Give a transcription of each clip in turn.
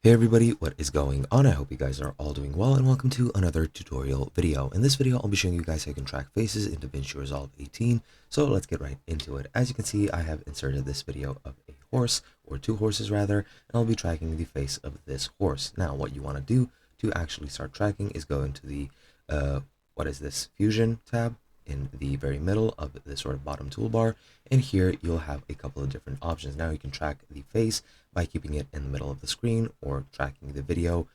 Hey everybody, what is going on? I hope you guys are all doing well and welcome to another tutorial video. In this video, I'll be showing you guys how you can track faces in Davinci Resolve 18. So let's get right into it. As you can see, I have inserted this video of a horse, or two horses rather, and I'll be tracking the face of this horse. Now, what you want to do to actually start tracking is go into the, Fusion tab in the very middle of this sort of bottom toolbar, and here you'll have a couple of different options. Now you can track the face by keeping it in the middle of the screen, or tracking the video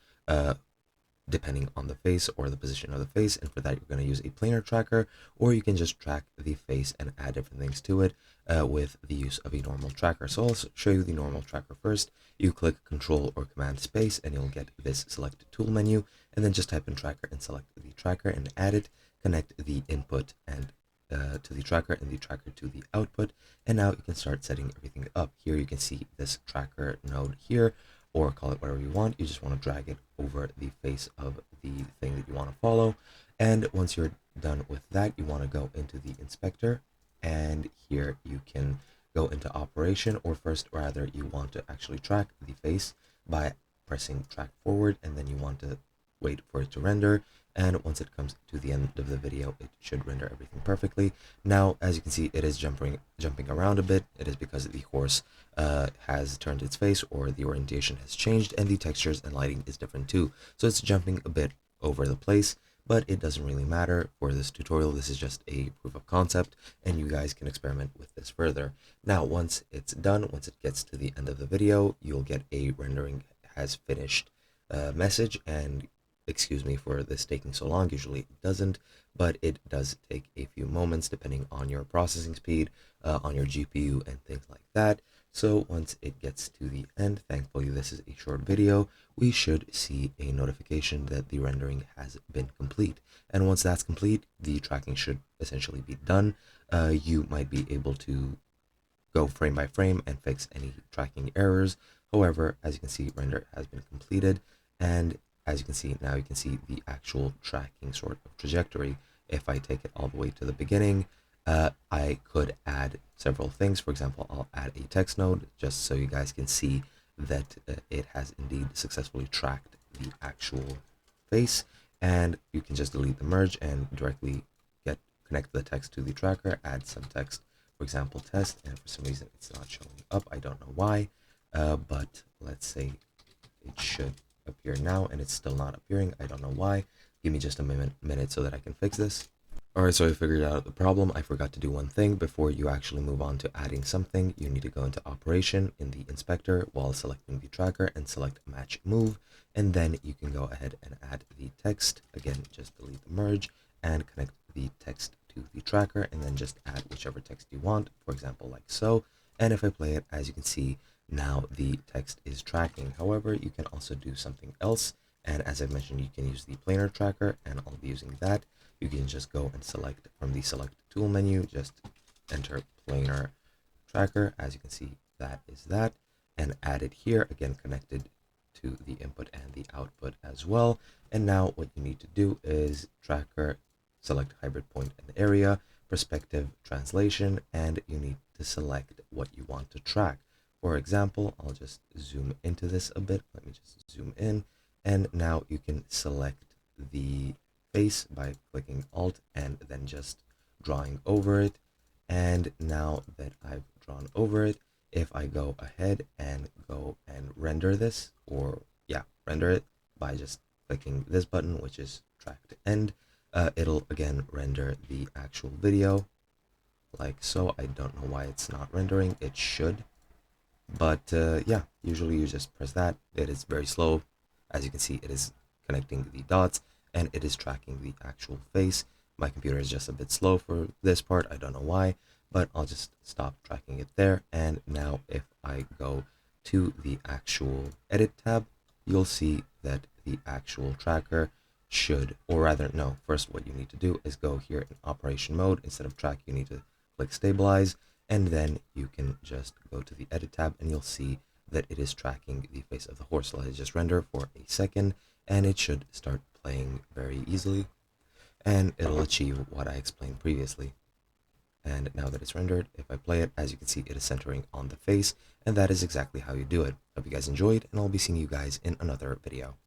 depending on the face or the position of the face, and for that you're going to use a planar tracker, or you can just track the face and add different things to it with the use of a normal tracker. So I'll show you the normal tracker first. You click Control or Command Space and you'll get this select tool menu, and then just type in tracker and select the tracker and add it. Connect the input and to the tracker and the tracker to the output, and now you can start setting everything up. Here you can see this tracker node here, or call it whatever you want. You just want to drag it over the face of the thing that you want to follow, and once you're done with that, you want to go into the inspector, and here you can go into operation, or first rather you want to actually track the face by pressing track forward, and then you want to wait for it to render, and once it comes to the end of the video, it should render everything perfectly. Now, as you can see, it is jumping around a bit. It is because the horse has turned its face, or the orientation has changed, and the textures and lighting is different too. So it's jumping a bit over the place, but it doesn't really matter for this tutorial. This is just a proof of concept, and you guys can experiment with this further. Now, once it's done, once it gets to the end of the video, you'll get a rendering has finished message, and excuse me for this taking so long. Usually it doesn't, but it does take a few moments depending on your processing speed, on your GPU and things like that. So once it gets to the end, thankfully this is a short video, we should see a notification that the rendering has been complete. And once that's complete, the tracking should essentially be done. You might be able to go frame by frame and fix any tracking errors. However, as you can see, render has been completed, and as you can see, now you can see the actual tracking sort of trajectory. If I take it all the way to the beginning, I could add several things. For example, I'll add a text node just so you guys can see that it has indeed successfully tracked the actual face, and you can just delete the merge and directly connect the text to the tracker, add some text, for example, test, and for some reason it's not showing up. I don't know why, but let's say it should appear now, and it's still not appearing. I don't know why. Give me just a minute so that I can fix this. Alright, so I figured out the problem. I forgot to do one thing. Before you actually move on to adding something, you need to go into operation in the inspector while selecting the tracker and select match move, and then you can go ahead and add the text. Again, just delete the merge and connect the text to the tracker, and then just add whichever text you want, for example like so. And if I play it, as you can see, now the text is tracking. However, you can also do something else, and as I mentioned, you can use the planar tracker, and I'll be using that. You can just go and select from the select tool menu, just enter planar tracker. As you can see, that is that, and add it here, again connected to the input and the output as well. And now what you need to do is tracker, select hybrid point and area, perspective, translation, and you need to select what you want to track. For example, I'll just zoom into this a bit. Let me just zoom in, and now you can select the face by clicking Alt and then just drawing over it. And now that I've drawn over it, if I go ahead and go and render this, or render it by just clicking this button, which is track to end, it'll again render the actual video like so. I don't know why it's not rendering. It should. But yeah, usually you just press that. It is very slow. As you can see, it is connecting the dots and it is tracking the actual face. My computer is just a bit slow for this part. I don't know why, but I'll just stop tracking it there. And now if I go to the actual edit tab, you'll see that the actual tracker should, or rather, no, first what you need to do is go here in operation mode. Instead of track, you need to click stabilize, and then you can just go to the edit tab and you'll see that it is tracking the face of the horse. Let it just render for a second, and it should start playing very easily, and it'll achieve what I explained previously. And now that it's rendered, if I play it, as you can see, it is centering on the face, and that is exactly how you do it. Hope you guys enjoyed, and I'll be seeing you guys in another video.